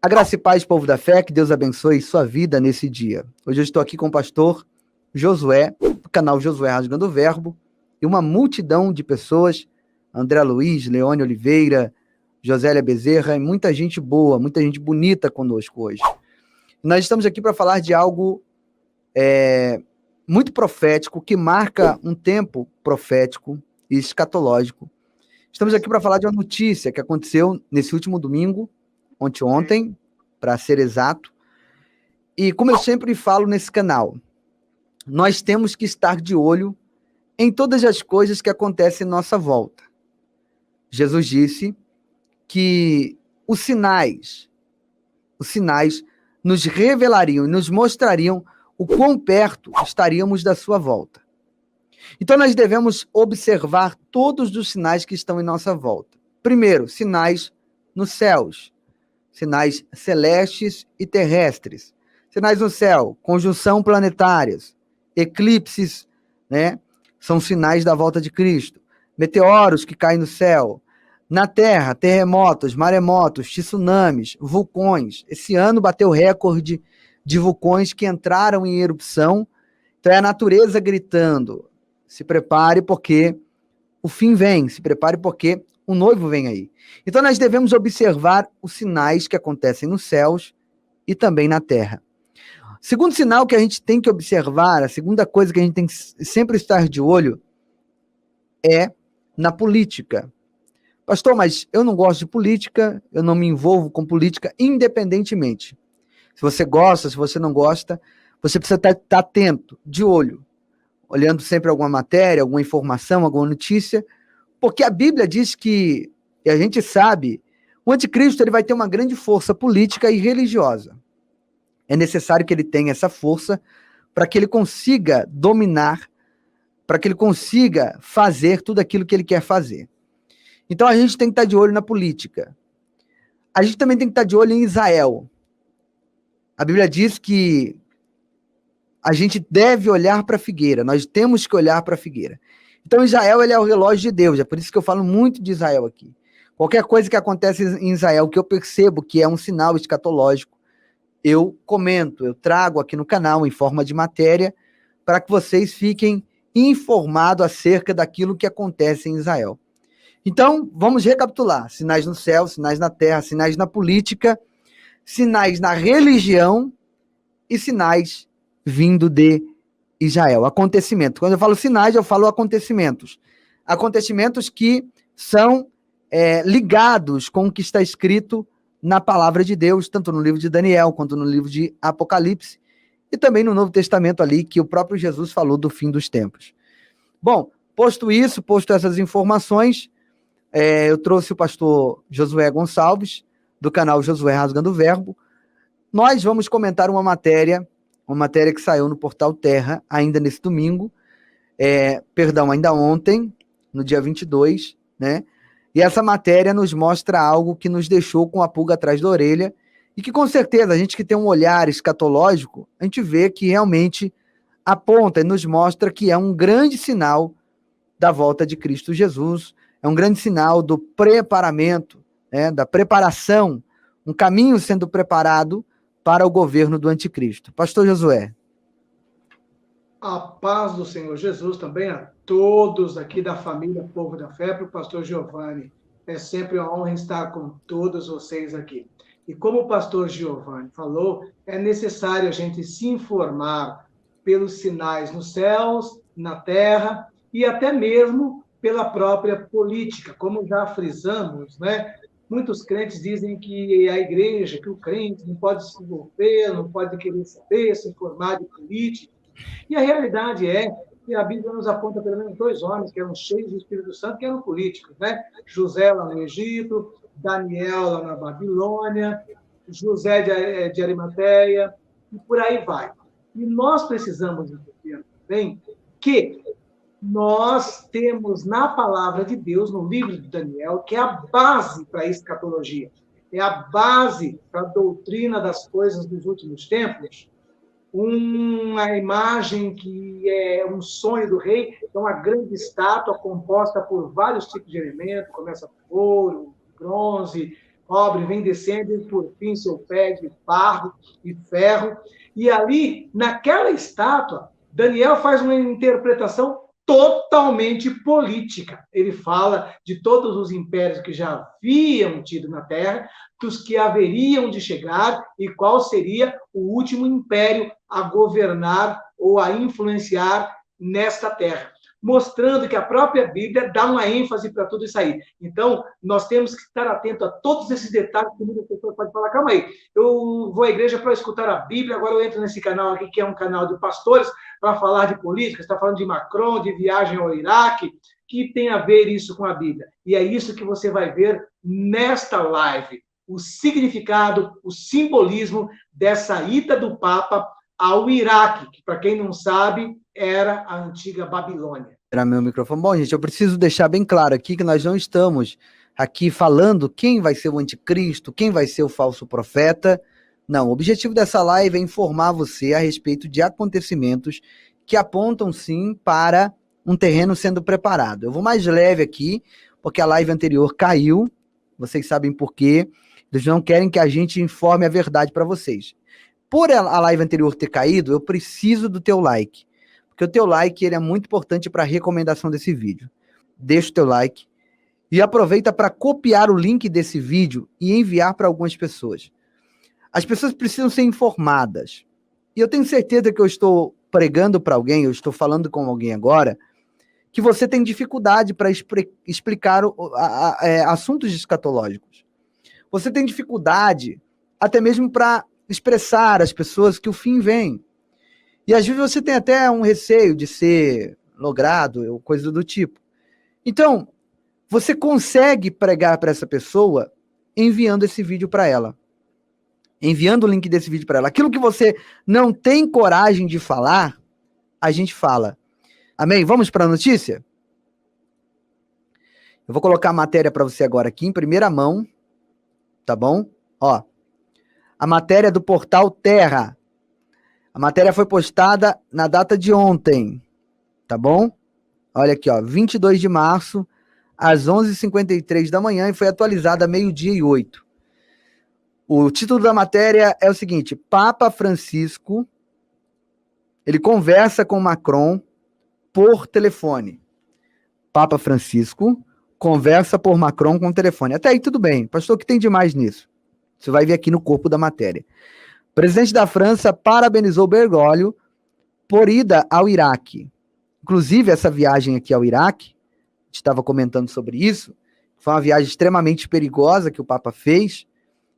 A graça e paz, povo da fé, que Deus abençoe sua vida nesse dia. Hoje eu estou aqui com o pastor Josué, do canal Josué Rasgando o Verbo, e uma multidão de pessoas, André Luiz, Leone Oliveira, Josélia Bezerra, e muita gente boa, muita gente bonita conosco hoje. Nós estamos aqui para falar de algo muito profético, que marca um tempo profético e escatológico. Estamos aqui para falar de uma notícia que aconteceu nesse último domingo, ontem, para ser exato. E como eu sempre falo nesse canal, nós temos que estar de olho em todas as coisas que acontecem em nossa volta. Jesus disse que os sinais nos revelariam e nos mostrariam o quão perto estaríamos da sua volta. Então nós devemos observar todos os sinais que estão em nossa volta. Primeiro, sinais nos céus. Sinais celestes e terrestres. Sinais no céu, conjunção planetárias, eclipses, né? São sinais da volta de Cristo. Meteoros que caem no céu. Na Terra, terremotos, maremotos, tsunamis, vulcões. Esse ano bateu recorde de vulcões que entraram em erupção. Então é a natureza gritando: se prepare porque o fim vem, se prepare porque o noivo vem aí. Então nós devemos observar os sinais que acontecem nos céus e também na terra. Segundo sinal que a gente tem que observar, a segunda coisa que a gente tem que sempre estar de olho é na política. Pastor, mas eu não gosto de política, eu não me envolvo com política independentemente. Se você gosta, se você não gosta, você precisa estar atento, de olho, olhando sempre alguma matéria, alguma informação, alguma notícia, porque a Bíblia diz que, e a gente sabe, o anticristo ele vai ter uma grande força política e religiosa. É necessário que ele tenha essa força para que ele consiga dominar, para que ele consiga fazer tudo aquilo que ele quer fazer. Então a gente tem que estar de olho na política. A gente também tem que estar de olho em Israel. A Bíblia diz que a gente deve olhar para a figueira, nós temos que olhar para a figueira. Então Israel ele é o relógio de Deus, é por isso que eu falo muito de Israel aqui. Qualquer coisa que acontece em Israel que eu percebo que é um sinal escatológico, eu comento, eu trago aqui no canal em forma de matéria para que vocês fiquem informados acerca daquilo que acontece em Israel. Então, vamos recapitular: sinais no céu, sinais na terra, sinais na política, sinais na religião e sinais vindo de Israel. Acontecimento. Quando eu falo sinais, eu falo acontecimentos. Acontecimentos que são ligados com o que está escrito na palavra de Deus, tanto no livro de Daniel, quanto no livro de Apocalipse, e também no Novo Testamento ali, que o próprio Jesus falou do fim dos tempos. Bom, posto essas informações, eu trouxe o pastor Josué Gonçalves, do canal Josué Rasgando o Verbo. Nós vamos comentar uma matéria que saiu no Portal Terra, ainda nesse domingo, ainda ontem, no dia 22, né? E essa matéria nos mostra algo que nos deixou com a pulga atrás da orelha e que, com certeza, a gente que tem um olhar escatológico, a gente vê que realmente aponta e nos mostra que é um grande sinal da volta de Cristo Jesus, é um grande sinal do preparamento, né, da preparação, um caminho sendo preparado para o governo do anticristo. Pastor Josué. A paz do Senhor Jesus também a todos aqui da família Povo da Fé, para o pastor Giovanni. É sempre uma honra estar com todos vocês aqui. E como o pastor Giovanni falou, é necessário a gente se informar pelos sinais nos céus, na terra e até mesmo pela própria política. Como já frisamos, né? Muitos crentes dizem que a igreja, que o crente não pode se envolver, não pode querer saber, se informar de política. E a realidade é que a Bíblia nos aponta pelo menos dois homens que eram cheios do Espírito Santo, que eram políticos, né? José lá no Egito, Daniel lá na Babilônia, José de Arimateia, e por aí vai. E nós precisamos entender também que nós temos na palavra de Deus, no livro de Daniel, que é a base para a escatologia, é a base para a doutrina das coisas dos últimos tempos, uma imagem que é um sonho do rei, é uma grande estátua composta por vários tipos de elementos, começa por ouro, bronze, cobre, vem descendo e por fim seu pé de barro e ferro. E ali, naquela estátua, Daniel faz uma interpretação totalmente política. Ele fala de todos os impérios que já haviam tido na Terra, dos que haveriam de chegar e qual seria o último império a governar ou a influenciar nesta Terra, mostrando que a própria Bíblia dá uma ênfase para tudo isso aí. Então, nós temos que estar atento a todos esses detalhes que muitas pessoas podem falar, calma aí, eu vou à igreja para escutar a Bíblia, agora eu entro nesse canal aqui, que é um canal de pastores, para falar de política, está falando de Macron, de viagem ao Iraque, que tem a ver isso com a Bíblia. E é isso que você vai ver nesta live, o significado, o simbolismo dessa ida do Papa ao Iraque, que, para quem não sabe, era a antiga Babilônia. Era meu microfone. Bom, gente, eu preciso deixar bem claro aqui que nós não estamos aqui falando quem vai ser o anticristo, quem vai ser o falso profeta. Não, o objetivo dessa live é informar você a respeito de acontecimentos que apontam, sim, para um terreno sendo preparado. Eu vou mais leve aqui, porque a live anterior caiu, vocês sabem por quê. Eles não querem que a gente informe a verdade para vocês. Por a live anterior ter caído, eu preciso do teu like. Porque o teu like ele é muito importante para a recomendação desse vídeo. Deixa o teu like e aproveita para copiar o link desse vídeo e enviar para algumas pessoas. As pessoas precisam ser informadas. E eu tenho certeza que eu estou pregando para alguém, eu estou falando com alguém agora, que você tem dificuldade para explicar assuntos escatológicos. Você tem dificuldade até mesmo para expressar às pessoas que o fim vem. E às vezes você tem até um receio de ser logrado, ou coisa do tipo. Então, você consegue pregar para essa pessoa enviando esse vídeo para ela. Enviando o link desse vídeo para ela. Aquilo que você não tem coragem de falar, a gente fala. Amém? Vamos para a notícia? Eu vou colocar a matéria para você agora aqui em primeira mão. Tá bom? Ó. A matéria do portal Terra. A matéria foi postada na data de ontem, tá bom? Olha aqui, ó, 22 de março, às 11h53 da manhã, e foi atualizada 12:08. O título da matéria é o seguinte: Papa Francisco, ele conversa com Macron por telefone. Papa Francisco conversa por Macron com telefone. Até aí tudo bem, pastor, o que tem de mais nisso? Você vai ver aqui no corpo da matéria. O presidente da França parabenizou Bergoglio por ida ao Iraque. Inclusive, essa viagem aqui ao Iraque, a gente estava comentando sobre isso, foi uma viagem extremamente perigosa que o Papa fez,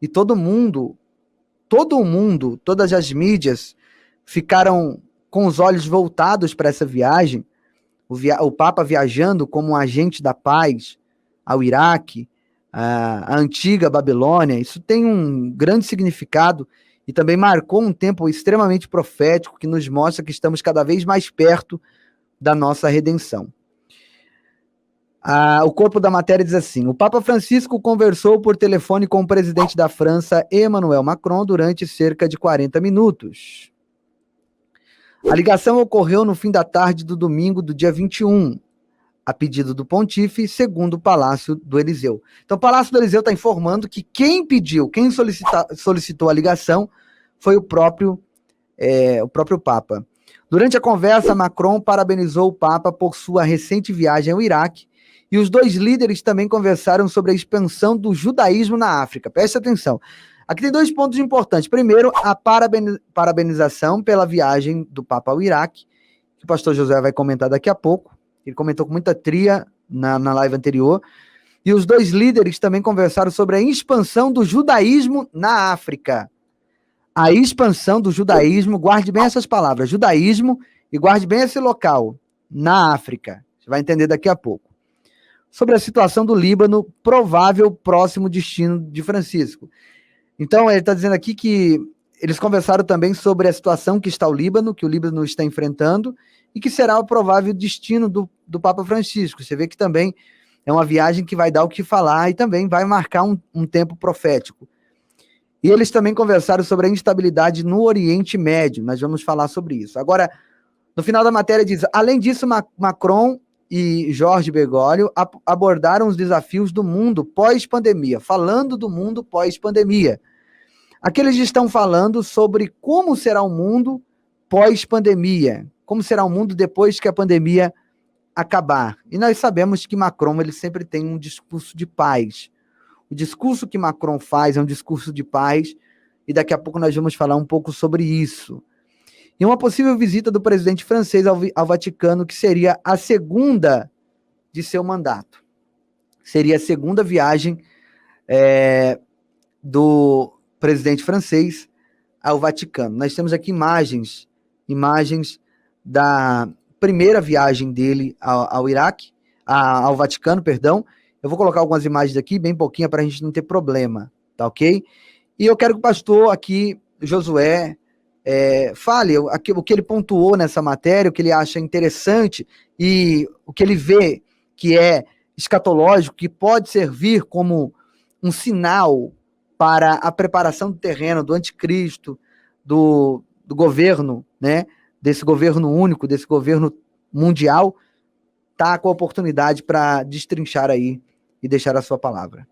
e todo mundo, todas as mídias ficaram com os olhos voltados para essa viagem, o Papa viajando como um agente da paz ao Iraque, a antiga Babilônia. Isso tem um grande significado e também marcou um tempo extremamente profético que nos mostra que estamos cada vez mais perto da nossa redenção. O corpo da matéria diz assim: o Papa Francisco conversou por telefone com o presidente da França, Emmanuel Macron, durante cerca de 40 minutos. A ligação ocorreu no fim da tarde do domingo do dia 21, a pedido do pontífice, segundo o Palácio do Eliseu. Então, o Palácio do Eliseu está informando que quem solicitou a ligação foi o próprio Papa. Durante a conversa, Macron parabenizou o Papa por sua recente viagem ao Iraque, e os dois líderes também conversaram sobre a expansão do judaísmo na África. Preste atenção. Aqui tem 2 pontos importantes. Primeiro, a parabenização pela viagem do Papa ao Iraque, que o pastor José vai comentar daqui a pouco. Ele comentou com muita tria na live anterior. E os dois líderes também conversaram sobre a expansão do judaísmo na África. A expansão do judaísmo, guarde bem essas palavras, judaísmo, e guarde bem esse local, na África. Você vai entender daqui a pouco. Sobre a situação do Líbano, provável próximo destino de Francisco. Então, ele está dizendo aqui que eles conversaram também sobre a situação que está o Líbano, que o Líbano está enfrentando, e que será o provável destino do Papa Francisco. Você vê que também é uma viagem que vai dar o que falar e também vai marcar um tempo profético. E eles também conversaram sobre a instabilidade no Oriente Médio. Nós vamos falar sobre isso. Agora, no final da matéria diz, além disso, Macron e Jorge Bergoglio abordaram os desafios do mundo pós-pandemia, falando do mundo pós-pandemia. Aqui eles estão falando sobre como será o mundo pós-pandemia, como será o mundo depois que a pandemia acabar. E nós sabemos que Macron ele sempre tem um discurso de paz. O discurso que Macron faz é um discurso de paz, e daqui a pouco nós vamos falar um pouco sobre isso. E uma possível visita do presidente francês ao Vaticano, que seria a segunda de seu mandato. Seria a segunda viagem do presidente francês ao Vaticano. Nós temos aqui imagens da primeira viagem dele ao Iraque, ao Vaticano, perdão. Eu vou colocar algumas imagens aqui, bem pouquinho, para a gente não ter problema, tá ok? E eu quero que o pastor aqui, Josué, fale o que ele pontuou nessa matéria, o que ele acha interessante e o que ele vê que é escatológico, que pode servir como um sinal para a preparação do terreno, do anticristo, do governo, né? Desse governo único, desse governo mundial, tá com a oportunidade para destrinchar aí e deixar a sua palavra.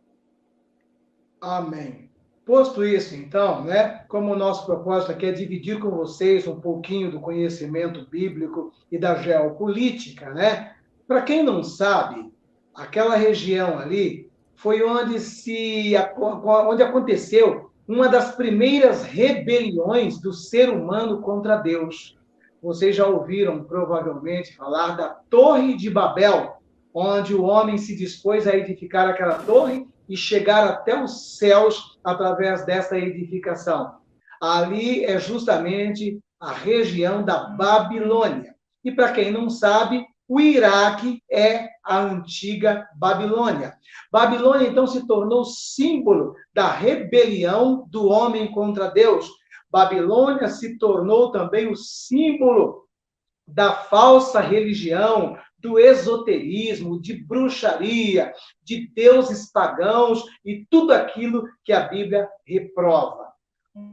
Amém. Posto isso, então, né, como o nosso propósito aqui é dividir com vocês um pouquinho do conhecimento bíblico e da geopolítica, né? Para quem não sabe, aquela região ali foi onde aconteceu uma das primeiras rebeliões do ser humano contra Deus. Vocês já ouviram, provavelmente, falar da Torre de Babel, onde o homem se dispôs a edificar aquela torre e chegar até os céus através dessa edificação. Ali é justamente a região da Babilônia. E para quem não sabe, o Iraque é a antiga Babilônia. Babilônia, então, se tornou símbolo da rebelião do homem contra Deus. Babilônia se tornou também o símbolo da falsa religião, do esoterismo, de bruxaria, de deuses pagãos e tudo aquilo que a Bíblia reprova.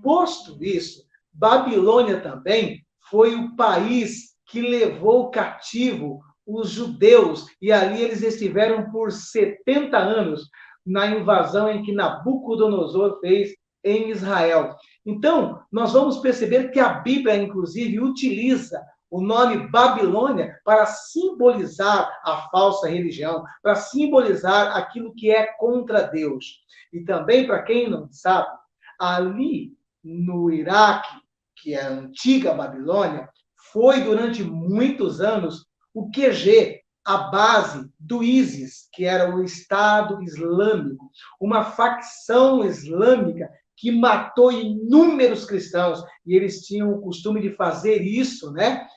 Posto isso, Babilônia também foi o país que levou cativo os judeus, e ali eles estiveram por 70 anos na invasão em que Nabucodonosor fez em Israel. Então, nós vamos perceber que a Bíblia, inclusive, utiliza o nome Babilônia para simbolizar a falsa religião, para simbolizar aquilo que é contra Deus. E também, para quem não sabe, ali no Iraque, que é a antiga Babilônia, foi durante muitos anos o QG, a base do ISIS, que era o Estado Islâmico, uma facção islâmica que matou inúmeros cristãos, e eles tinham o costume de fazer isso, né?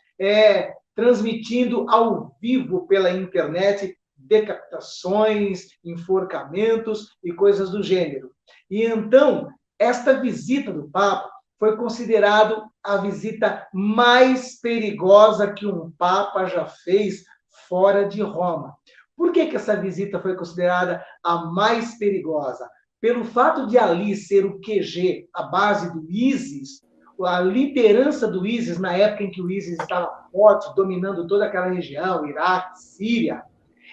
Transmitindo ao vivo pela internet decapitações, enforcamentos e coisas do gênero. E então, esta visita do Papa foi considerada a visita mais perigosa que um Papa já fez fora de Roma. Por que essa visita foi considerada a mais perigosa? Pelo fato de ali ser o QG, a base do ISIS, a liderança do ISIS, na época em que o ISIS estava forte, dominando toda aquela região, Iraque, Síria,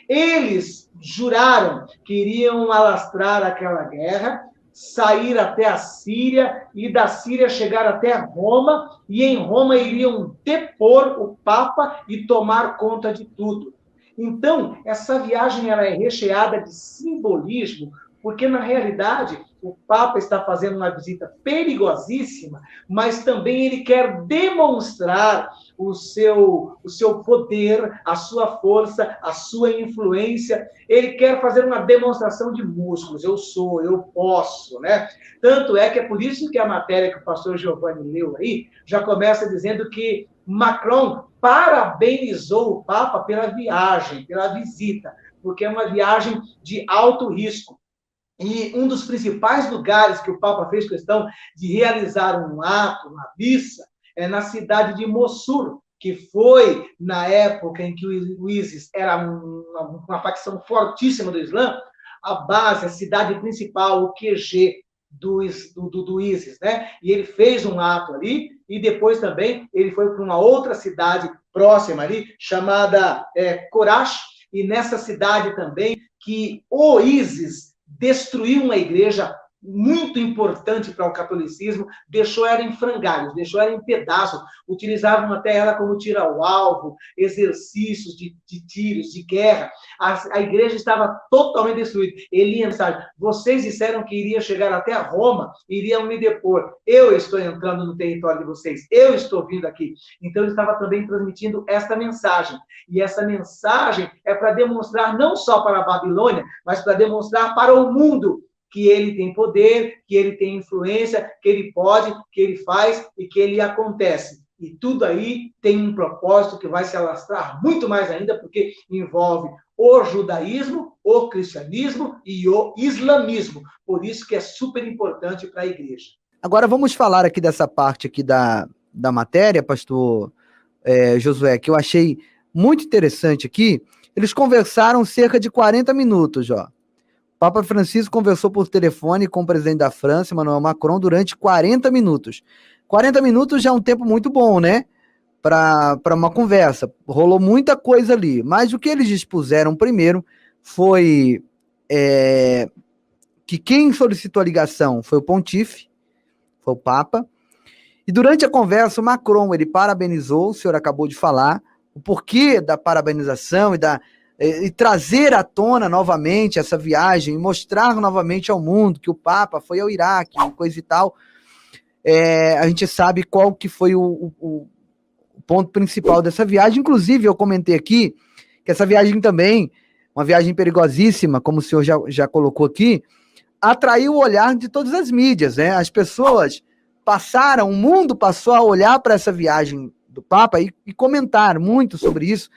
eles juraram que iriam alastrar aquela guerra, sair até a Síria e da Síria chegar até Roma, e em Roma iriam depor o Papa e tomar conta de tudo. Então, essa viagem ela é recheada de simbolismo, porque, na realidade, o Papa está fazendo uma visita perigosíssima, mas também ele quer demonstrar o seu poder, a sua força, a sua influência. Ele quer fazer uma demonstração de músculos. Eu sou, eu posso, né? Tanto é que é por isso que a matéria que o pastor Giovanni leu aí já começa dizendo que Macron parabenizou o Papa pela viagem, pela visita, porque é uma viagem de alto risco. E um dos principais lugares que o Papa fez questão de realizar um ato, uma missa, é na cidade de Mossul, que foi na época em que o ISIS era uma facção fortíssima do Islã, a base, a cidade principal, o QG do ISIS, né? E ele fez um ato ali, e depois também ele foi para uma outra cidade próxima ali, chamada Corash, e nessa cidade também que o ISIS destruiu uma igreja muito importante para o catolicismo, deixou ela em frangalhos, deixou ela em pedaços, utilizavam até ela como tiro ao alvo, exercícios de tiros, de guerra. A igreja estava totalmente destruída. Elias, mensagem: vocês disseram que iria chegar até a Roma, iriam me depor. Eu estou entrando no território de vocês, eu estou vindo aqui. Então ele estava também transmitindo esta mensagem. E essa mensagem é para demonstrar não só para a Babilônia, mas para demonstrar para o mundo que ele tem poder, que ele tem influência, que ele pode, que ele faz e que ele acontece. E tudo aí tem um propósito que vai se alastrar muito mais ainda, porque envolve o judaísmo, o cristianismo e o islamismo. Por isso que é super importante para a igreja. Agora vamos falar aqui dessa parte aqui da matéria, pastor Josué, que eu achei muito interessante aqui. Eles conversaram cerca de 40 minutos, ó. Papa Francisco conversou por telefone com o presidente da França, Emmanuel Macron, durante 40 minutos. 40 minutos já é um tempo muito bom, né? Para uma conversa. Rolou muita coisa ali. Mas o que eles dispuseram primeiro foi que quem solicitou a ligação foi o Pontífice, foi o Papa. E durante a conversa, o Macron, ele parabenizou, o senhor acabou de falar, o porquê da parabenização e trazer à tona novamente essa viagem, mostrar novamente ao mundo que o Papa foi ao Iraque, coisa e tal. A gente sabe qual que foi o ponto principal dessa viagem. Inclusive, eu comentei aqui que essa viagem também, uma viagem perigosíssima, como o senhor já colocou aqui, atraiu o olhar de todas as mídias, né? As pessoas o mundo passou a olhar para essa viagem do Papa e comentar muito sobre isso,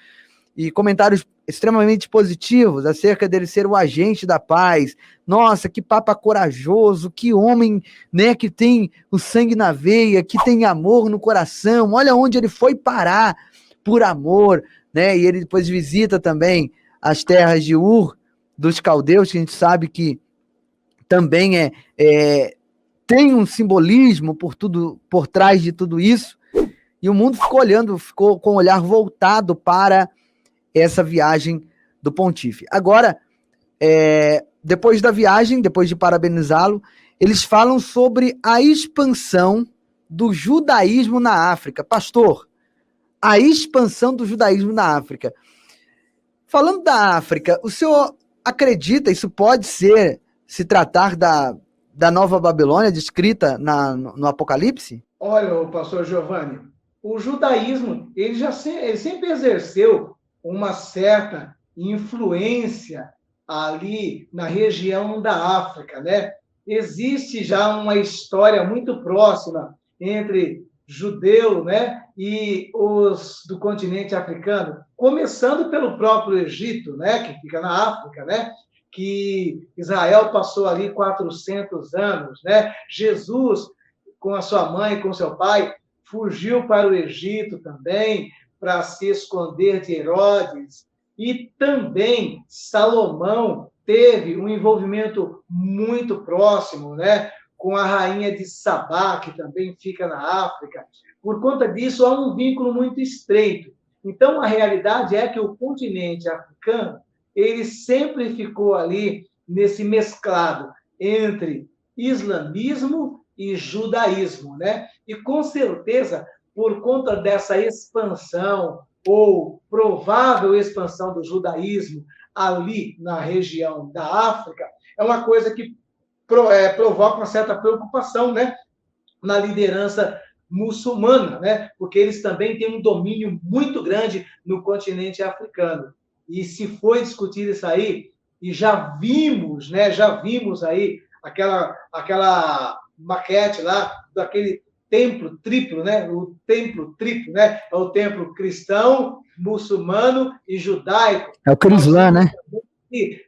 e comentários extremamente positivos acerca dele ser o agente da paz. Nossa, que Papa corajoso, que homem, né, que tem o sangue na veia, que tem amor no coração. Olha onde ele foi parar por amor, né? E ele depois visita também as terras de Ur dos caldeus, que a gente sabe que também tem um simbolismo por trás de tudo isso. E o mundo ficou com o olhar voltado para essa viagem do Pontífice. Agora, depois da viagem, depois de parabenizá-lo, eles falam sobre a expansão do judaísmo na África. Pastor, a expansão do judaísmo na África. Falando da África, o senhor acredita, isso pode se tratar da Nova Babilônia descrita no Apocalipse? Olha, o pastor Giovanni, o judaísmo, ele sempre exerceu uma certa influência ali na região da África, né? Existe já uma história muito próxima entre judeu, né, e os do continente africano, começando pelo próprio Egito, né, que fica na África, né, que Israel passou ali 400 anos, né? Jesus, com a sua mãe e com seu pai, fugiu para o Egito também, para se esconder de Herodes. E também Salomão teve um envolvimento muito próximo, né, com a rainha de Sabá, que também fica na África. Por conta disso, há um vínculo muito estreito. Então, a realidade é que o continente africano, ele sempre ficou ali nesse mesclado entre islamismo e judaísmo, né? E, com certeza, por conta dessa expansão ou provável expansão do judaísmo ali na região da África, é uma coisa que provoca uma certa preocupação, né, na liderança muçulmana, né, porque eles também têm um domínio muito grande no continente africano. E se foi discutir isso aí, e já vimos aí aquela maquete lá daquele templo triplo, né? O templo triplo, né? É o templo cristão, muçulmano e judaico. É o Crislã, né?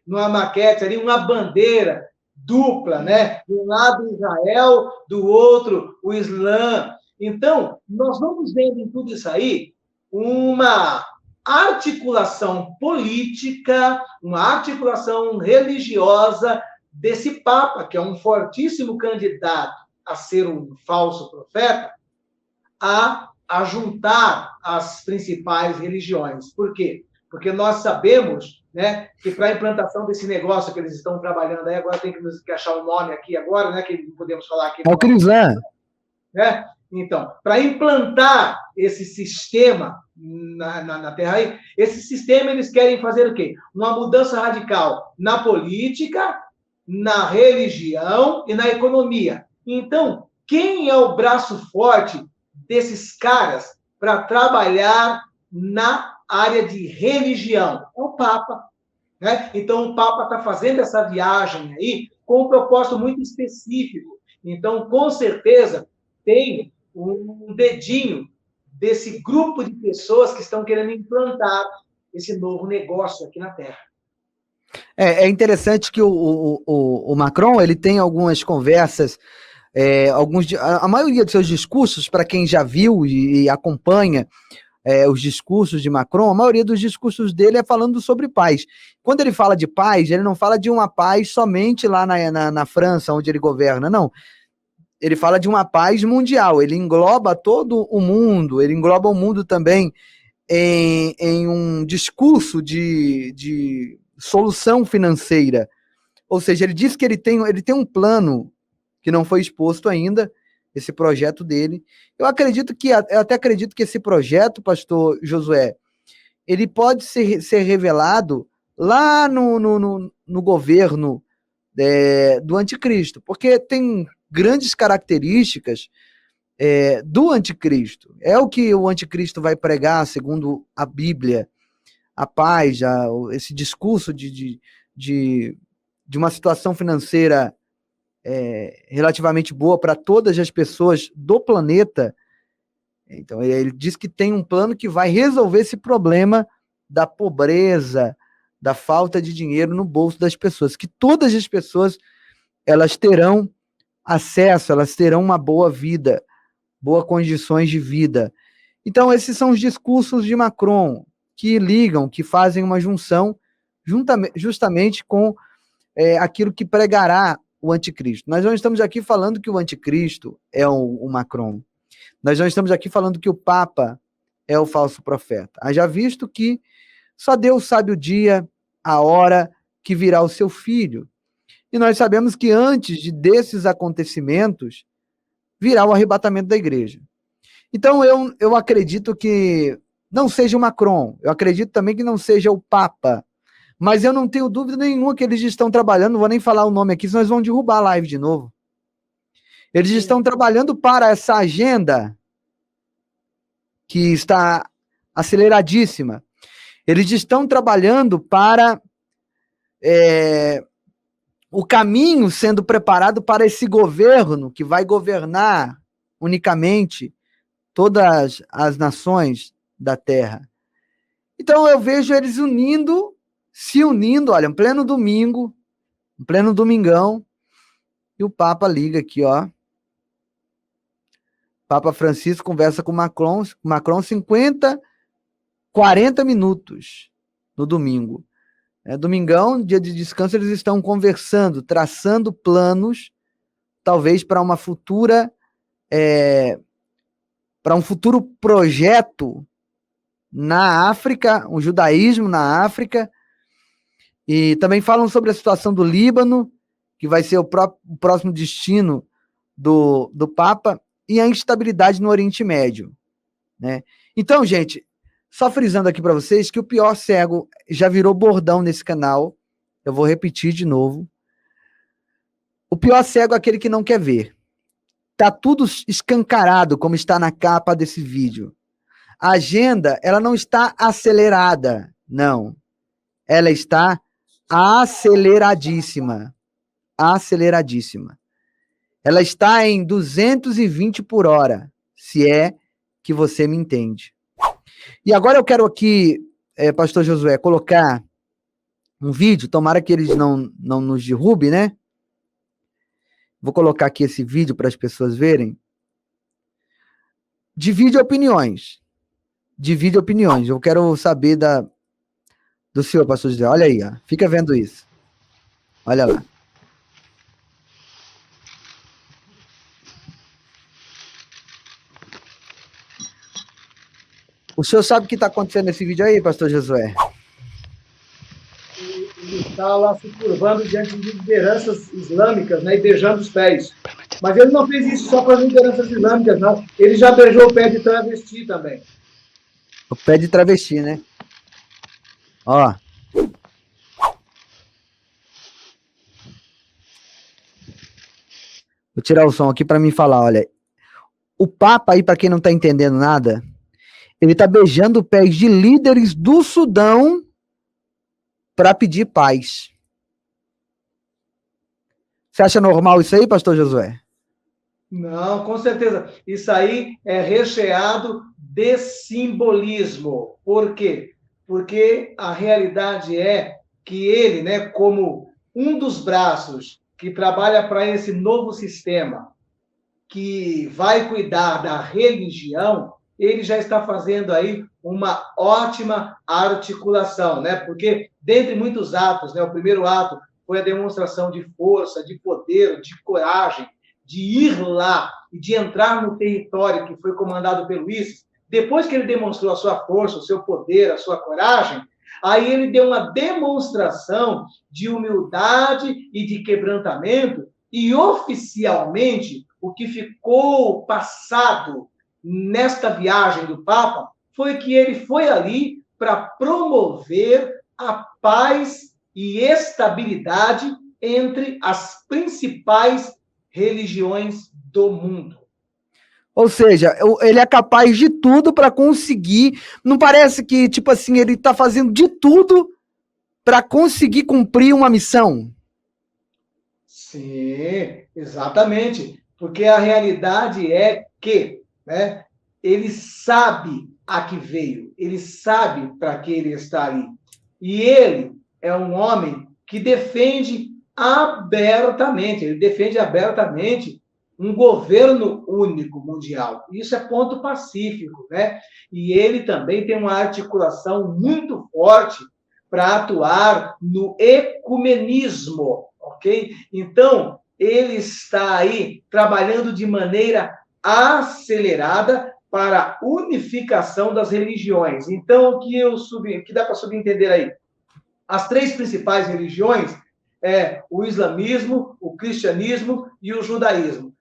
Numa maquete ali, uma bandeira dupla, né? De um lado Israel, do outro o Islã. Então, nós vamos vendo em tudo isso aí uma articulação política, uma articulação religiosa desse Papa, que é um fortíssimo candidato a ser um falso profeta, a juntar as principais religiões. Por quê? Porque nós sabemos, né, que para a implantação desse negócio que eles estão trabalhando aí, agora tem que achar um nome aqui agora, né, que não podemos falar aqui. É o Crislã. Né? Então, para implantar esse sistema na Terra aí, esse sistema eles querem fazer o quê? Uma mudança radical na política, na religião e na economia. Então, quem é o braço forte desses caras para trabalhar na área de religião? É o Papa. Né? Então, o Papa está fazendo essa viagem aí com um propósito muito específico. Então, com certeza, tem um dedinho desse grupo de pessoas que estão querendo implantar esse novo negócio aqui na Terra. É interessante que o Macron ele tem algumas conversas, a maioria dos seus discursos, para quem já viu e acompanha os discursos de Macron, a maioria dos discursos dele é falando sobre paz. Quando ele fala de paz, ele não fala de uma paz somente lá na França, onde ele governa, não. Ele fala de uma paz mundial, ele engloba todo o mundo, ele engloba o mundo também em um discurso de solução financeira. Ou seja, ele diz que ele tem um plano que não foi exposto ainda, esse projeto dele. Eu até acredito que esse projeto, pastor Josué, ele pode ser revelado lá no governo do anticristo, porque tem grandes características do anticristo. É o que o anticristo vai pregar, segundo a Bíblia, a paz, esse discurso de uma situação financeira relativamente boa para todas as pessoas do planeta. Então, ele diz que tem um plano que vai resolver esse problema da pobreza, da falta de dinheiro no bolso das pessoas, que todas as pessoas elas terão acesso, elas terão uma boa vida, boas condições de vida. Então, esses são os discursos de Macron, que ligam, que fazem uma junção justamente com aquilo que pregará o anticristo. Nós não estamos aqui falando que o anticristo é o Macron. Nós não estamos aqui falando que o Papa é o falso profeta. Haja visto que só Deus sabe o dia, a hora que virá o seu filho. E nós sabemos que antes desses acontecimentos, virá o arrebatamento da igreja. Então, eu acredito que não seja o Macron, eu acredito também que não seja o Papa, mas eu não tenho dúvida nenhuma que eles estão trabalhando, não vou nem falar o nome aqui, senão eles vão derrubar a live de novo. Eles estão trabalhando para essa agenda que está aceleradíssima. Eles estão trabalhando para o caminho sendo preparado para esse governo que vai governar unicamente todas as nações da Terra. Então eu vejo eles se unindo, olha, em pleno domingo, em pleno domingão, e o Papa liga aqui, ó. Papa Francisco conversa com Macron 40 minutos no domingo. Domingão, dia de descanso, eles estão conversando, traçando planos, talvez para uma futura, para um futuro projeto na África, um judaísmo na África, e também falam sobre a situação do Líbano, que vai ser o próximo destino do Papa, e a instabilidade no Oriente Médio, né? Então, gente, só frisando aqui para vocês que o pior cego já virou bordão nesse canal. Eu vou repetir de novo. O pior cego é aquele que não quer ver. Tá tudo escancarado, como está na capa desse vídeo. A agenda, ela não está acelerada, não. Ela está aceleradíssima. Aceleradíssima. Ela está em 220 por hora, se é que você me entende. E agora eu quero aqui, pastor Josué, colocar um vídeo, tomara que eles não nos derrubem, né? Vou colocar aqui esse vídeo para as pessoas verem. Divide opiniões. Divide opiniões. Eu quero saber do senhor, pastor Josué. Olha aí, ó. Fica vendo isso. Olha lá. O senhor sabe o que está acontecendo nesse vídeo aí, pastor Josué? Ele está lá se curvando diante de lideranças islâmicas, né, e beijando os pés. Mas ele não fez isso só para as lideranças islâmicas, não. Ele já beijou o pé de travesti também. O pé de travesti, né? Ó. Vou tirar o som aqui para mim falar, olha. O Papa aí, para quem não está entendendo nada, ele está beijando pés de líderes do Sudão para pedir paz. Você acha normal isso aí, pastor Josué? Não, com certeza. Isso aí é recheado de simbolismo. Por quê? Porque a realidade é que ele, né, como um dos braços que trabalha para esse novo sistema, que vai cuidar da religião, ele já está fazendo aí uma ótima articulação, né? Porque, dentre muitos atos, né, o primeiro ato foi a demonstração de força, de poder, de coragem, de ir lá e de entrar no território que foi comandado pelo ISIS. Depois que ele demonstrou a sua força, o seu poder, a sua coragem, aí ele deu uma demonstração de humildade e de quebrantamento, e oficialmente o que ficou passado nesta viagem do Papa foi que ele foi ali para promover a paz e estabilidade entre as principais religiões do mundo. Ou seja, ele é capaz de tudo para conseguir. Não parece que, tipo assim, ele está fazendo de tudo para conseguir cumprir uma missão? Sim, exatamente. Porque a realidade é que, né, ele sabe a que veio, ele sabe para que ele está ali. E ele é um homem que defende abertamente, ele defende abertamente um governo único mundial. Isso é ponto pacífico, né? E ele também tem uma articulação muito forte para atuar no ecumenismo, ok? Então, ele está aí trabalhando de maneira acelerada para a unificação das religiões. Então, o que dá para subentender aí? As três principais religiões é o islamismo, o cristianismo e o judaísmo.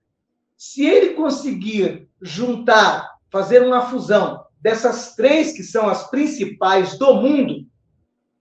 Se ele conseguir juntar, fazer uma fusão dessas três que são as principais do mundo,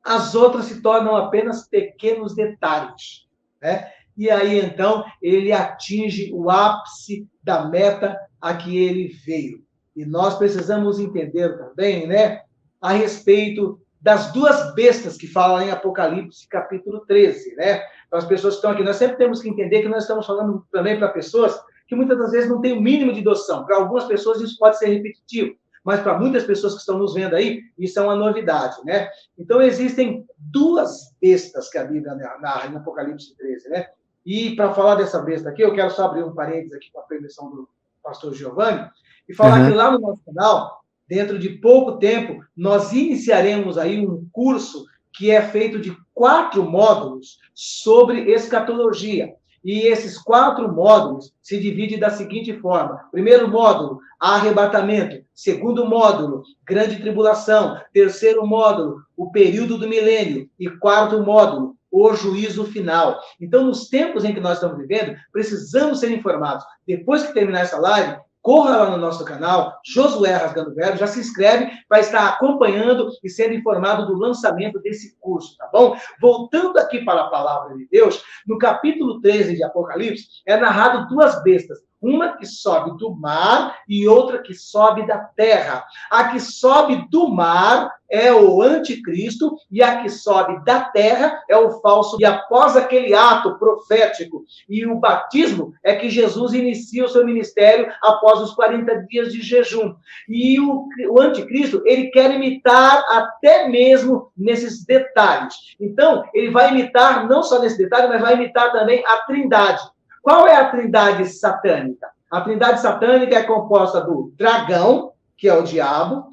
as outras se tornam apenas pequenos detalhes, né? E aí, então, ele atinge o ápice da meta a que ele veio. E nós precisamos entender também, né, a respeito das duas bestas que falam em Apocalipse, capítulo 13, né? Para as pessoas que estão aqui, nós sempre temos que entender que nós estamos falando também para pessoas que muitas das vezes não têm o mínimo de noção. Para algumas pessoas isso pode ser repetitivo, mas para muitas pessoas que estão nos vendo aí, isso é uma novidade, né? Então, existem duas bestas que a Bíblia narra em Apocalipse 13, né? E para falar dessa besta aqui, eu quero só abrir um parênteses aqui com a permissão do pastor Giovanni, e falar que lá no nosso canal, dentro de pouco tempo, nós iniciaremos aí um curso que é feito de 4 módulos sobre escatologia. E esses 4 módulos se dividem da seguinte forma. Primeiro módulo, arrebatamento. Segundo módulo, grande tribulação. Terceiro módulo, o período do milênio. E quarto módulo, o juízo final. Então, nos tempos em que nós estamos vivendo, precisamos ser informados. Depois que terminar essa live, corra lá no nosso canal, Josué Rasgando Verbo, já se inscreve, vai estar acompanhando e sendo informado do lançamento desse curso, tá bom? Voltando aqui para a palavra de Deus, no capítulo 13 de Apocalipse, é narrado 2 bestas, uma que sobe do mar e outra que sobe da terra. A que sobe do mar é o anticristo e a que sobe da terra é o falso. E após aquele ato profético e o batismo, é que Jesus inicia o seu ministério após os 40 dias de jejum. E o anticristo, ele quer imitar até mesmo nesses detalhes. Então, ele vai imitar não só nesse detalhe, mas vai imitar também a Trindade. Qual é a trindade satânica? A trindade satânica é composta do dragão, que é o diabo,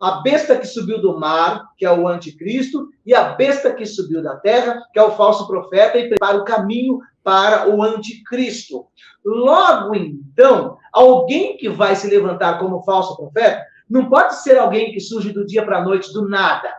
a besta que subiu do mar, que é o anticristo, e a besta que subiu da terra, que é o falso profeta, e prepara o caminho para o anticristo. Logo, então, alguém que vai se levantar como falso profeta Não pode ser alguém que surge do dia para a noite, do nada.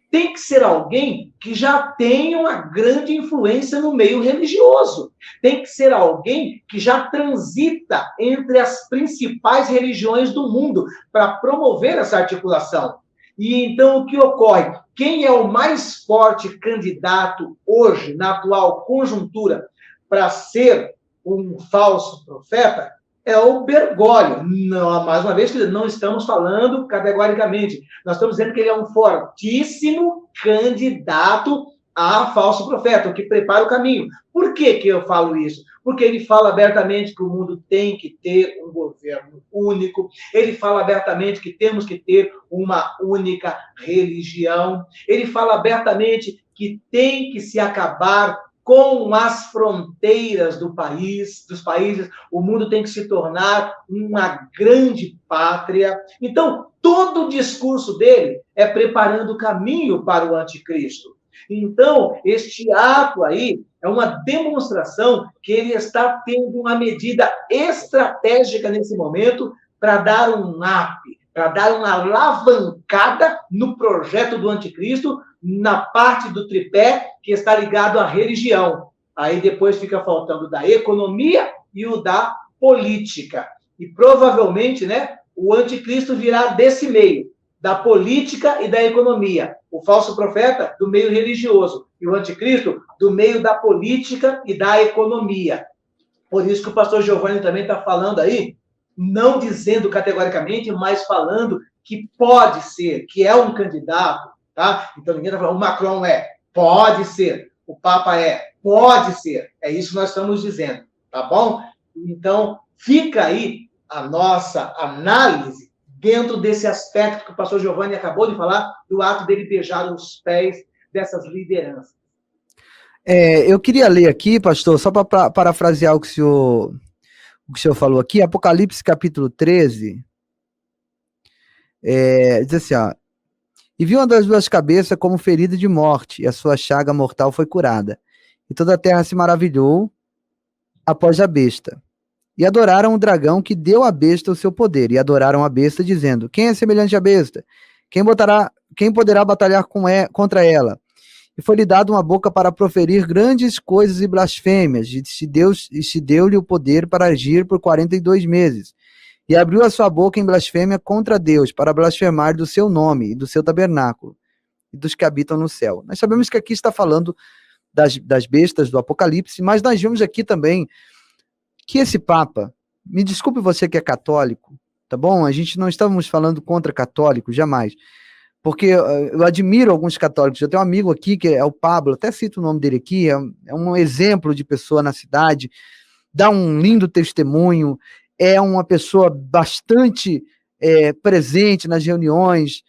Tem que ser alguém que já tenha uma grande influência no meio religioso. Tem que ser alguém que já transita entre as principais religiões do mundo para promover essa articulação. E então o que ocorre? Quem é o mais forte candidato hoje, na atual conjuntura, para ser um falso profeta? É o Bergoglio. Não, mais uma vez, não estamos falando categoricamente. Nós estamos dizendo que ele é um fortíssimo candidato a falso profeta, o que prepara o caminho. Por que eu falo isso? Porque ele fala abertamente que o mundo tem que ter um governo único, ele fala abertamente que temos que ter uma única religião, ele fala abertamente que tem que se acabar com as fronteiras dos países, o mundo tem que se tornar uma grande pátria. Então, todo o discurso dele é preparando o caminho para o anticristo. Então, este ato aí é uma demonstração que ele está tendo uma medida estratégica nesse momento para dar um up, para dar uma alavancada no projeto do anticristo, na parte do tripé que está ligado à religião. Aí depois fica faltando da economia e o da política. E provavelmente, né, o anticristo virá desse meio, da política e da economia. O falso profeta, do meio religioso. E o anticristo, do meio da política e da economia. Por isso que o pastor Giovanni também está falando aí, não dizendo categoricamente, mas falando que pode ser, que é um candidato, tá? Então ninguém está falando, o Macron pode ser, o Papa pode ser. É isso que nós estamos dizendo, tá bom? Então, fica aí a nossa análise dentro desse aspecto que o pastor Giovanni acabou de falar, do ato dele beijar os pés dessas lideranças. Eu queria ler aqui, pastor, só para parafrasear o que o senhor falou aqui, Apocalipse capítulo 13, diz assim, ó, e viu uma das duas cabeças como ferida de morte, e a sua chaga mortal foi curada. E toda a terra se maravilhou após a besta. E adoraram o dragão que deu à besta o seu poder. E adoraram a besta, dizendo, quem é semelhante à besta? Quem poderá batalhar contra ela? E foi-lhe dado uma boca para proferir grandes coisas e blasfêmias, e se deu-lhe o poder para agir por 42 meses. E abriu a sua boca em blasfêmia contra Deus, para blasfemar do seu nome e do seu tabernáculo, e dos que habitam no céu. Nós sabemos que aqui está falando das bestas do Apocalipse, mas nós vimos aqui também que esse Papa, me desculpe você que é católico, tá bom? A gente não estamos falando contra católicos, jamais. Porque eu admiro alguns católicos. Eu tenho um amigo aqui, que é o Pablo, até cito o nome dele aqui, é um exemplo de pessoa na cidade, dá um lindo testemunho, é uma pessoa bastante presente nas reuniões,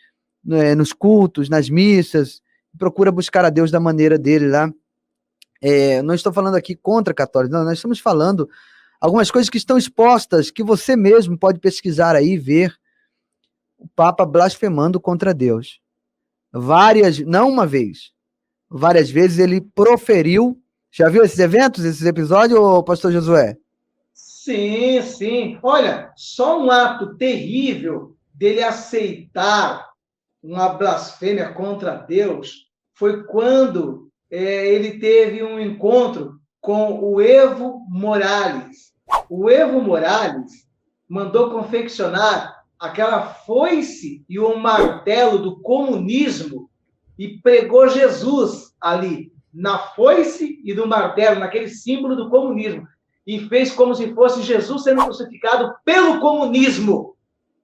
nos cultos, nas missas, procura buscar a Deus da maneira dele lá. Não estou falando aqui contra católicos, não, nós estamos falando algumas coisas que estão expostas, que você mesmo pode pesquisar aí e ver o Papa blasfemando contra Deus. Não uma vez, várias vezes ele proferiu. Já viu esses eventos, esses episódios, pastor Josué? Sim, sim. Olha, só um ato terrível dele aceitar uma blasfêmia contra Deus foi quando ele teve um encontro com o Evo Morales. O Evo Morales mandou confeccionar aquela foice e o martelo do comunismo e pregou Jesus ali, na foice e no martelo, naquele símbolo do comunismo. E fez como se fosse Jesus sendo crucificado pelo comunismo.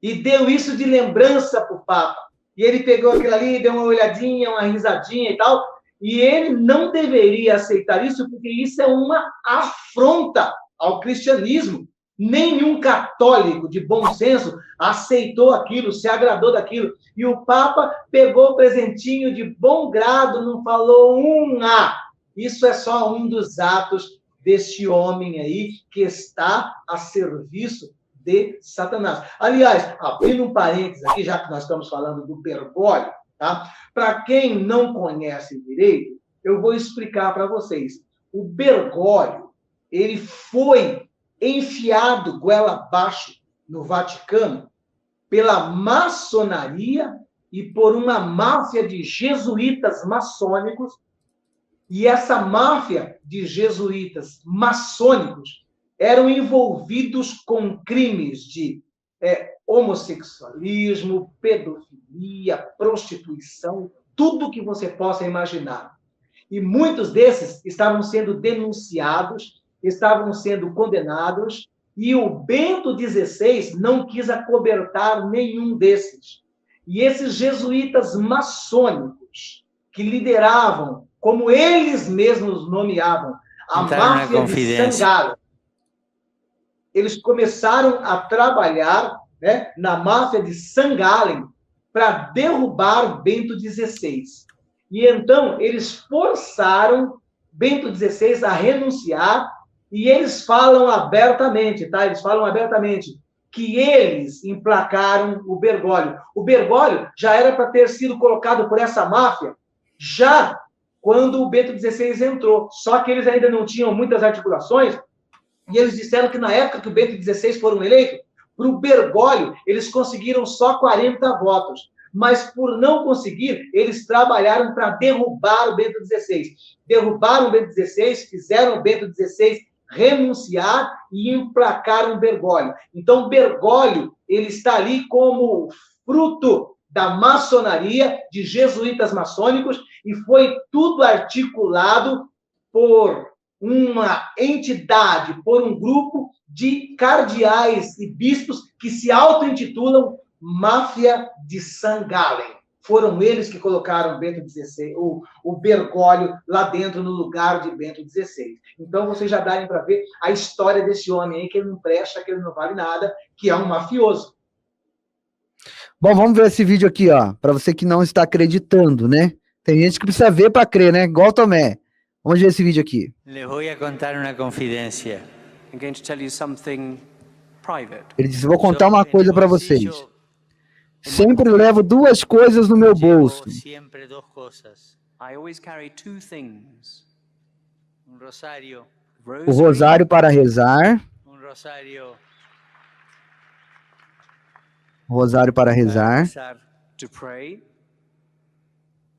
E deu isso de lembrança para o Papa. E ele pegou aquilo ali, deu uma olhadinha, uma risadinha e tal. E ele não deveria aceitar isso, porque isso é uma afronta ao cristianismo. Nenhum católico de bom senso aceitou aquilo, se agradou daquilo. E o Papa pegou o presentinho de bom grado, não falou um A. Isso é só um dos atos deste homem aí que está a serviço de Satanás. Aliás, abrindo um parênteses aqui, já que nós estamos falando do Bergoglio, tá? Para quem não conhece direito, eu vou explicar para vocês. O Bergoglio, ele foi enfiado goela abaixo no Vaticano pela maçonaria e por uma máfia de jesuítas maçônicos. E essa máfia de jesuítas maçônicos eram envolvidos com crimes de homossexualismo, pedofilia, prostituição, tudo que você possa imaginar. E muitos desses estavam sendo denunciados, estavam sendo condenados, e o Bento XVI não quis acobertar nenhum desses. E esses jesuítas maçônicos, que lideravam, como eles mesmos nomeavam, a máfia de Sangalo, eles começaram a trabalhar, né, na máfia de Sangalen para derrubar Bento XVI. E então eles forçaram Bento XVI a renunciar, e eles falam abertamente, tá? Eles falam abertamente que eles emplacaram o Bergoglio. O Bergoglio já era para ter sido colocado por essa máfia já quando o Bento XVI entrou. Só que eles ainda não tinham muitas articulações, e eles disseram que na época que o Bento XVI foram eleitos, para o Bergoglio, eles conseguiram só 40 votos. Mas, por não conseguir, eles trabalharam para derrubar o Bento XVI. Derrubaram o Bento XVI, fizeram o Bento XVI renunciar e emplacaram o Bergoglio. Então, Bergoglio, ele está ali como fruto da maçonaria, de jesuítas maçônicos, e foi tudo articulado por uma entidade, por um grupo de cardeais e bispos que se auto-intitulam Máfia de Sangalen. Foram eles que colocaram Bento XVI, o Bergoglio lá dentro, no lugar de Bento XVI. Então, vocês já darem para ver a história desse homem aí, que ele não presta, que ele não vale nada, que é um mafioso. Bom, vamos ver esse vídeo aqui, ó, para você que não está acreditando, né? Tem gente que precisa ver para crer, né? Igual Tomé. Vamos ver esse vídeo aqui. Les voy a contar una confidencia. I'm going to tell you something private. Ele disse: vou contar uma coisa para vocês. Sempre levo duas coisas no meu bolso. Siempre dos cosas. I always carry two things. Un rosario, O rosário para rezar. un rosario O rosário para para rezar. rezar, to pray.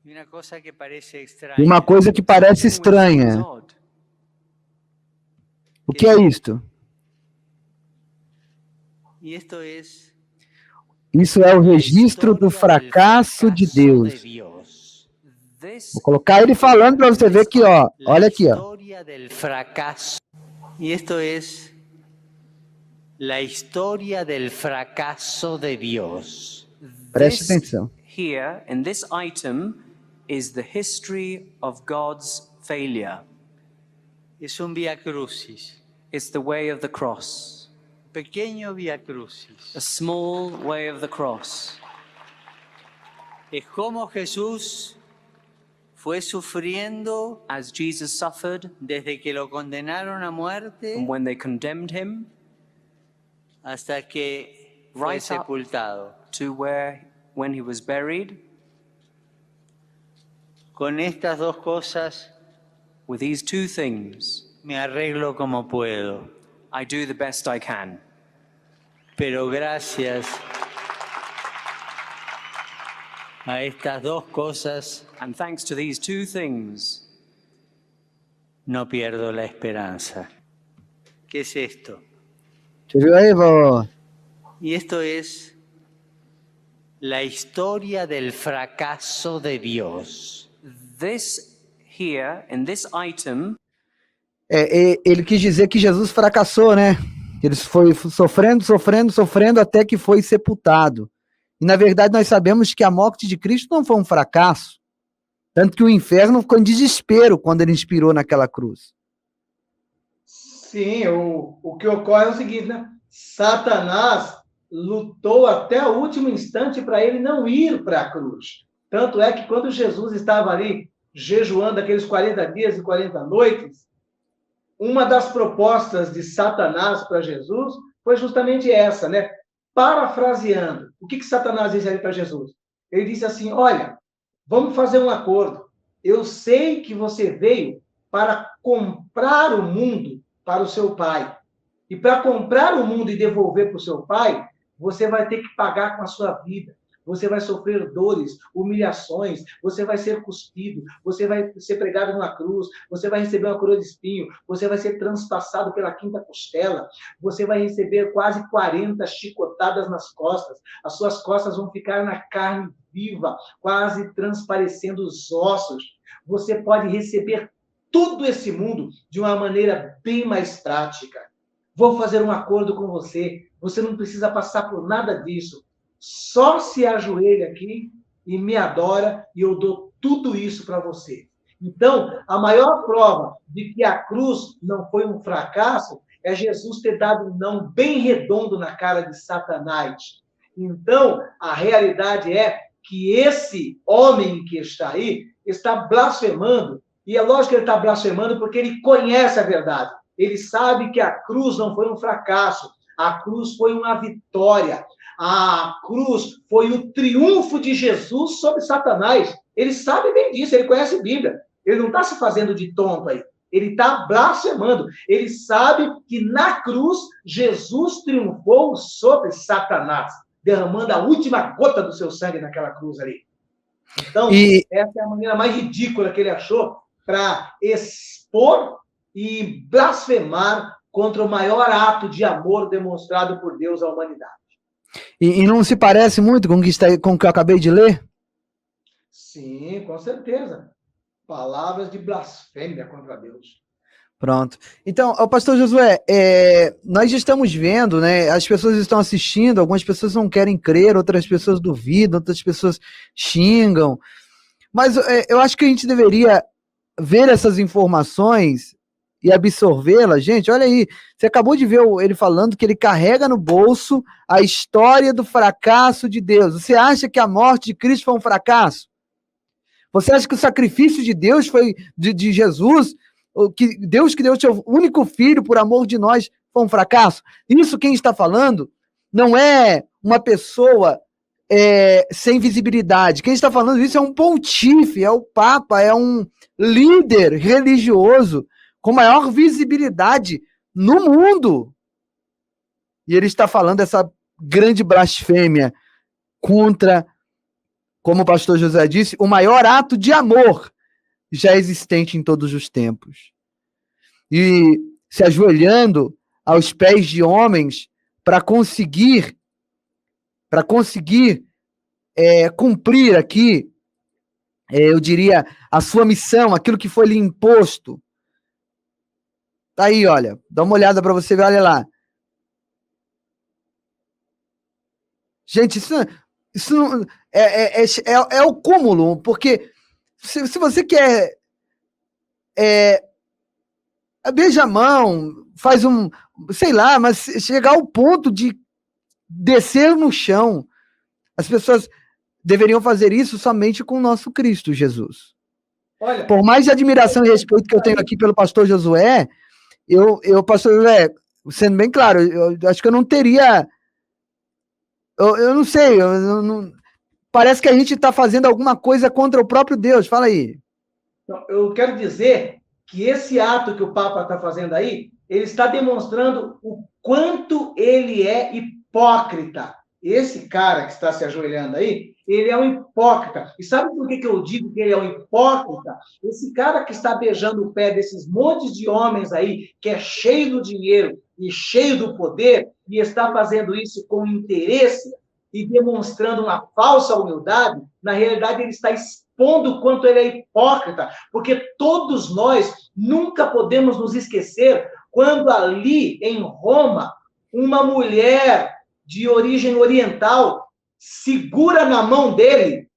y una cosa que parece E extraña. uma coisa que parece Something which estranha. sounds odd. O que é isto? Y esto es Isso é o la registro do historia del fracasso de Deus. de Dios. This Vou colocar ele falando para você ver aqui, ó. La Olha aqui, ó. historia del fracaso. Y esto es la historia del fracaso de Dios. Preste this atenção. here in this item is the history of God's failure. Es un vía crucis, It's the way of the cross, pequeño vía crucis. a small way of the cross. Es como Jesús fue sufriendo As Jesus suffered, desde que lo condenaron a muerte and when they condemned him, hasta que fue Right up. sepultado. to when he was buried. Con estas dos cosas With these two things, me arreglo como puedo, I do the best I can. pero gracias a estas dos cosas And thanks to these two things, no pierdo la esperanza. ¿Qué es esto? Você viu aí, vó? Y esto es la historia del fracaso de Dios. this here, in this item, Ele quis dizer que Jesus fracassou, né? Ele foi sofrendo até que foi sepultado. E na verdade nós sabemos que a morte de Cristo não foi um fracasso. Tanto que o inferno ficou em desespero quando ele inspirou naquela cruz. Sim, o que ocorre é o seguinte, né? Satanás lutou até o último instante para ele não ir para a cruz. Tanto é que quando Jesus estava ali jejuando aqueles 40 dias e 40 noites, uma das propostas de Satanás para Jesus foi justamente essa, né? Parafraseando, o que Satanás disse ali para Jesus? Ele disse assim: olha, vamos fazer um acordo. Eu sei que você veio para comprar o mundo para o seu pai. E para comprar o mundo e devolver para o seu pai, você vai ter que pagar com a sua vida. Você vai sofrer dores, humilhações, você vai ser cuspido, você vai ser pregado numa cruz, você vai receber uma coroa de espinho, você vai ser transpassado pela quinta costela, você vai receber quase 40 chicotadas nas costas, as suas costas vão ficar na carne viva, quase transparecendo os ossos. Você pode receber todo esse mundo de uma maneira bem mais prática. Vou fazer um acordo com você, você não precisa passar por nada disso. Só se ajoelha aqui e me adora e eu dou tudo isso para você. Então, a maior prova de que a cruz não foi um fracasso é Jesus ter dado um não bem redondo na cara de Satanás. Então, a realidade é que esse homem que está aí está blasfemando, e é lógico que ele está blasfemando porque ele conhece a verdade. Ele sabe que a cruz não foi um fracasso, a cruz foi uma vitória. A cruz foi o triunfo de Jesus sobre Satanás. Ele sabe bem disso, ele conhece a Bíblia. Ele não está se fazendo de tonto aí. Ele está blasfemando. Ele sabe que na cruz Jesus triunfou sobre Satanás, derramando a última gota do seu sangue naquela cruz ali. Então, essa é a maneira mais ridícula que ele achou para expor e blasfemar contra o maior ato de amor demonstrado por Deus à humanidade. E não se parece muito com o que eu acabei de ler? Sim, com certeza. Palavras de blasfêmia contra Deus. Pronto. Então, pastor Josué, nós estamos vendo, né? As pessoas estão assistindo, algumas pessoas não querem crer, outras pessoas duvidam, outras pessoas xingam. Mas eu acho que a gente deveria ver essas informações e absorvê-las. Gente, olha aí, você acabou de ver ele falando que ele carrega no bolso a história do fracasso de Deus. Você acha que a morte de Cristo foi um fracasso? Você acha que o sacrifício de Deus foi de Jesus, que Deus que deu seu único filho por amor de nós, foi um fracasso? Isso quem está falando não é uma pessoa sem visibilidade. Quem está falando isso é um pontífice, é o Papa, é um líder religioso com maior visibilidade no mundo. E ele está falando essa grande blasfêmia contra, como o pastor José disse, o maior ato de amor já existente em todos os tempos. E se ajoelhando aos pés de homens para conseguir cumprir aqui, eu diria, a sua missão, aquilo que foi lhe imposto. Tá aí, olha, dá uma olhada para você ver, olha lá. Gente, isso não, é o cúmulo, porque se você quer beija a mão, faz sei lá, mas chegar ao ponto de descer no chão, as pessoas deveriam fazer isso somente com o nosso Cristo Jesus. Olha, por mais de admiração e respeito que eu tenho aqui pelo pastor Josué, pastor Josué, sendo bem claro, eu acho que eu não teria... Eu não sei, parece que a gente está fazendo alguma coisa contra o próprio Deus. Fala aí. Eu quero dizer que esse ato que o Papa está fazendo aí, ele está demonstrando o quanto ele é hipócrita. Esse cara que está se ajoelhando aí, ele é um hipócrita. E sabe por que eu digo que ele é um hipócrita? Esse cara que está beijando o pé desses montes de homens aí, que é cheio do dinheiro e cheio do poder, e está fazendo isso com interesse e demonstrando uma falsa humildade, na realidade ele está expondo o quanto ele é hipócrita, porque todos nós nunca podemos nos esquecer quando ali em Roma, uma mulher de origem oriental segura na mão dele,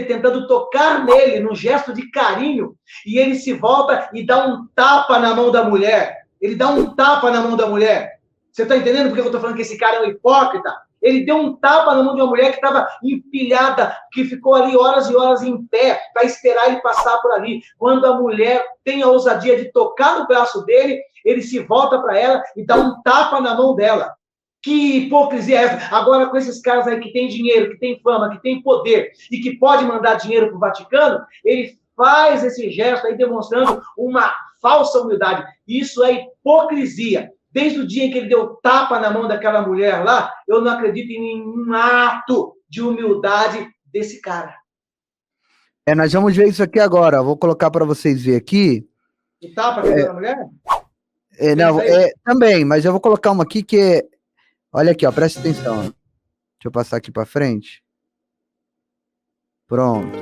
tentando tocar nele num gesto de carinho, e ele se volta e dá um tapa na mão da mulher. Ele dá um tapa na mão da mulher. Você está entendendo por que eu estou falando que esse cara é um hipócrita? Ele deu um tapa na mão de uma mulher que estava empilhada, que ficou ali horas e horas em pé para esperar ele passar por ali. Quando a mulher tem a ousadia de tocar no braço dele, ele se volta para ela e dá um tapa na mão dela. Que hipocrisia é essa? Agora, com esses caras aí que tem dinheiro, que tem fama, que tem poder e que pode mandar dinheiro para o Vaticano, ele faz esse gesto aí demonstrando uma falsa humildade. Isso é hipocrisia. Desde o dia em que ele deu tapa na mão daquela mulher lá, eu não acredito em nenhum ato de humildade desse cara. Nós vamos ver isso aqui agora. Vou colocar para vocês verem aqui. O tapa que ele deu na mulher? Não, também, mas eu vou colocar uma aqui que é... Olha aqui, ó, presta atenção. Deixa eu passar aqui para frente. Pronto.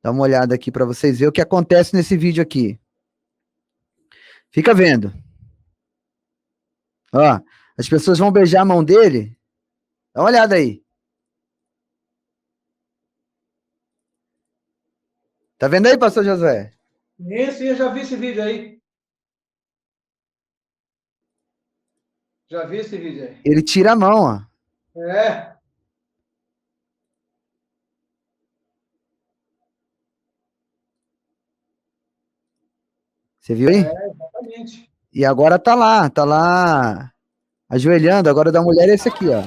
Dá uma olhada aqui para vocês verem o que acontece nesse vídeo aqui. Fica vendo. Ó, as pessoas vão beijar a mão dele. Dá uma olhada aí. Tá vendo aí, pastor Josué? Sim, eu já vi esse vídeo aí. Já vi esse vídeo aí. Ele tira a mão, ó. É. Você viu aí? Exatamente. E agora tá lá, ajoelhando. Agora da mulher é esse aqui, ó.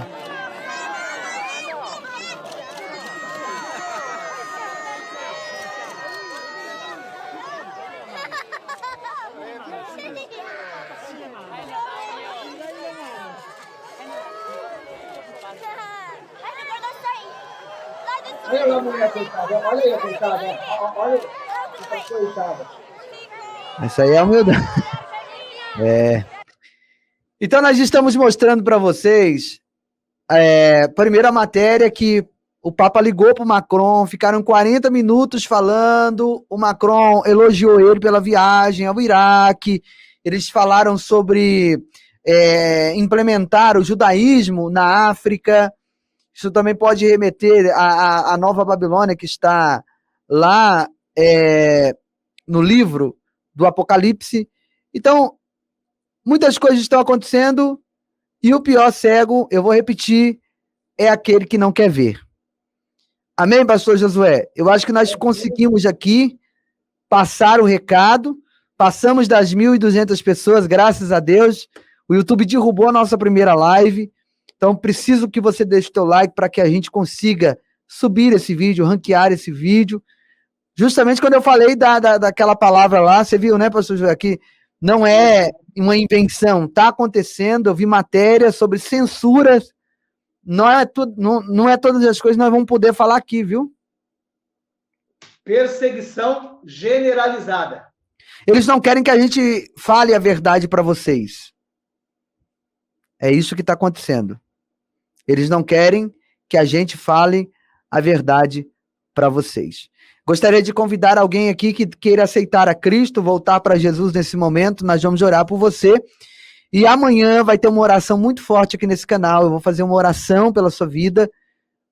Olha lá a mulher, coitada. Olha aí, coitada. Olha aí, coitada. Essa aí é a humildade. Então, nós estamos mostrando para vocês, primeira matéria, que o Papa ligou para o Macron, ficaram 40 minutos falando, o Macron elogiou ele pela viagem ao Iraque, eles falaram sobre implementar o judaísmo na África. Isso também pode remeter à Nova Babilônia, que está lá no livro do Apocalipse. Então, muitas coisas estão acontecendo e o pior cego, eu vou repetir, é aquele que não quer ver. Amém, pastor Josué? Eu acho que nós conseguimos aqui passar o recado, passamos das 1.200 pessoas, graças a Deus. O YouTube derrubou a nossa primeira live, então preciso que você deixe o teu like para que a gente consiga subir esse vídeo, ranquear esse vídeo. Justamente quando eu falei daquela palavra lá, você viu, né, pastor Josué, que não é uma invenção, está acontecendo. Eu vi matéria sobre censuras. Não é todas as coisas que nós vamos poder falar aqui, viu? Perseguição generalizada. Eles não querem que a gente fale a verdade para vocês. É isso que está acontecendo. Eles não querem que a gente fale a verdade para vocês. Gostaria de convidar alguém aqui que queira aceitar a Cristo, voltar para Jesus nesse momento. Nós vamos orar por você. E amanhã vai ter uma oração muito forte aqui nesse canal. Eu vou fazer uma oração pela sua vida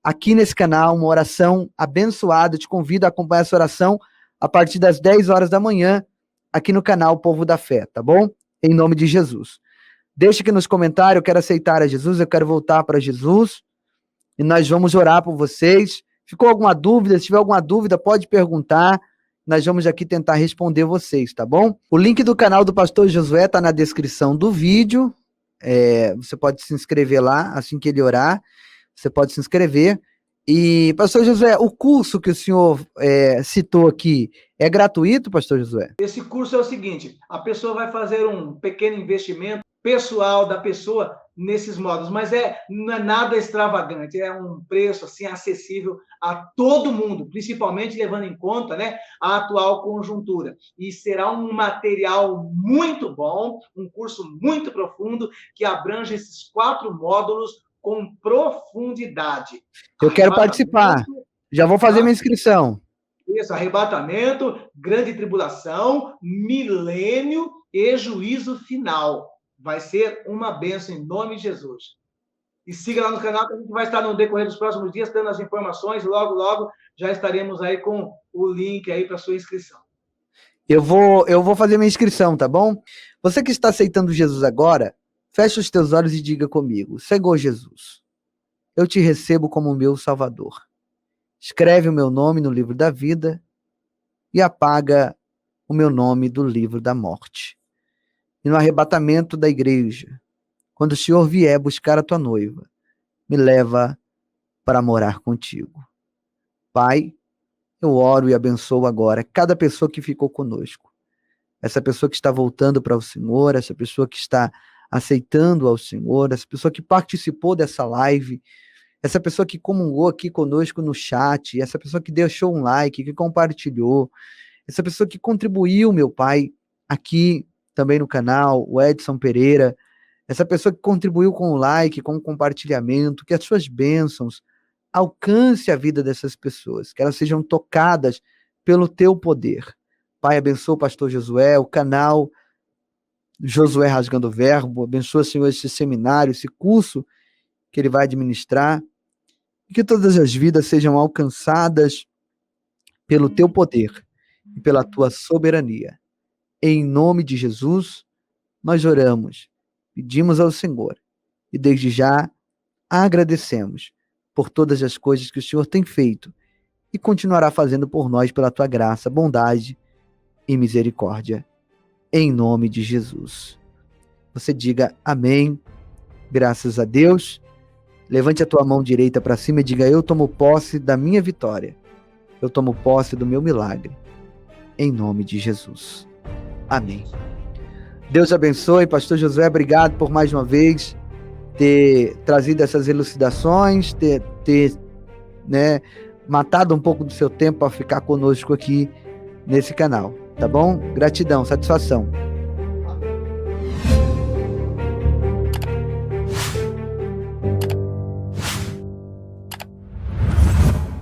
aqui nesse canal, uma oração abençoada. Eu te convido a acompanhar essa oração a partir das 10 horas da manhã aqui no canal Povo da Fé, tá bom? Em nome de Jesus. Deixa aqui nos comentários, eu quero aceitar a Jesus, eu quero voltar para Jesus. E nós vamos orar por vocês. Ficou alguma dúvida? Se tiver alguma dúvida, pode perguntar. Nós vamos aqui tentar responder vocês, tá bom? O link do canal do pastor Josué está na descrição do vídeo. Você pode se inscrever lá, assim que ele orar. Você pode se inscrever. E, pastor Josué, o curso que o senhor citou aqui é gratuito, pastor Josué? Esse curso é o seguinte, a pessoa vai fazer um pequeno investimento pessoal da pessoa nesses modos, mas não é nada extravagante, é um preço assim acessível a todo mundo, principalmente levando em conta, né, a atual conjuntura. E será um material muito bom, um curso muito profundo, que abrange esses 4 módulos com profundidade. Eu quero participar. Já vou fazer minha inscrição. Isso, arrebatamento, grande tribulação, milênio e juízo final. Vai ser uma bênção em nome de Jesus. E siga lá no canal, que a gente vai estar no decorrer dos próximos dias dando as informações. Logo, logo, já estaremos aí com o link aí para sua inscrição. Eu vou fazer minha inscrição, tá bom? Você que está aceitando Jesus agora, feche os teus olhos e diga comigo: Senhor Jesus, eu te recebo como meu Salvador. Escreve o meu nome no livro da vida e apaga o meu nome do livro da morte. E no arrebatamento da igreja, quando o Senhor vier buscar a tua noiva, me leva para morar contigo. Pai, eu oro e abençoo agora cada pessoa que ficou conosco. essa pessoa que está voltando para o Senhor, essa pessoa que está aceitando ao Senhor, essa pessoa que participou dessa live, essa pessoa que comungou aqui conosco no chat, essa pessoa que deixou um like, que compartilhou, essa pessoa que contribuiu, meu Pai, aqui também no canal, o Edson Pereira, essa pessoa que contribuiu com o like, com o compartilhamento, que as suas bênçãos alcance a vida dessas pessoas, que elas sejam tocadas pelo teu poder. Pai, abençoa o pastor Josué, o canal Josué Rasgando o Verbo, abençoa, Senhor, esse seminário, esse curso que ele vai administrar, e que todas as vidas sejam alcançadas pelo teu poder e pela tua soberania. Em nome de Jesus, nós oramos, pedimos ao Senhor, e desde já agradecemos por todas as coisas que o Senhor tem feito e continuará fazendo por nós pela tua graça, bondade e misericórdia. Em nome de Jesus. Você diga amém, graças a Deus. Levante a tua mão direita para cima e diga: eu tomo posse da minha vitória. Eu tomo posse do meu milagre. Em nome de Jesus. Amém. Deus abençoe. Pastor Josué, obrigado por mais uma vez ter trazido essas elucidações, ter matado um pouco do seu tempo para ficar conosco aqui nesse canal. Tá bom? Gratidão, satisfação.